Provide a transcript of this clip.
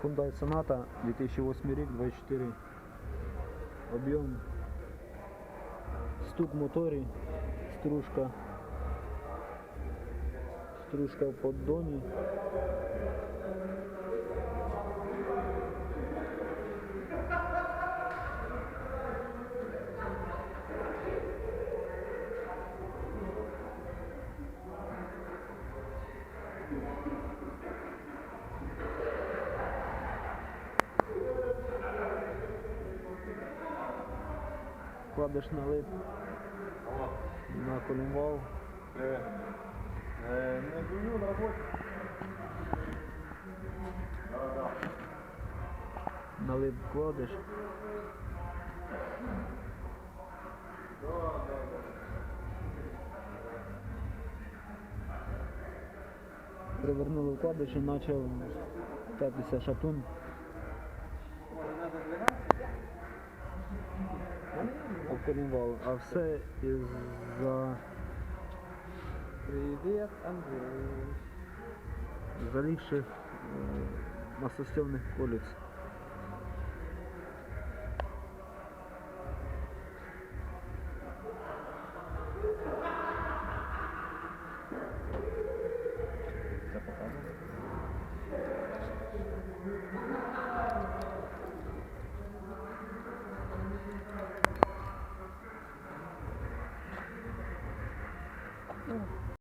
Hyundai Sonata, 2008 рік, 24 об'єм, стук в моторі, стружка в поддоні. Кладеш налип на коленвал. Не бою на роботі. Налип кладеш. Привернули вкладиш і почав тепитися шатун. Коленвал, а все із-за Привіт, Андрій. залігших маслостьовних коліць.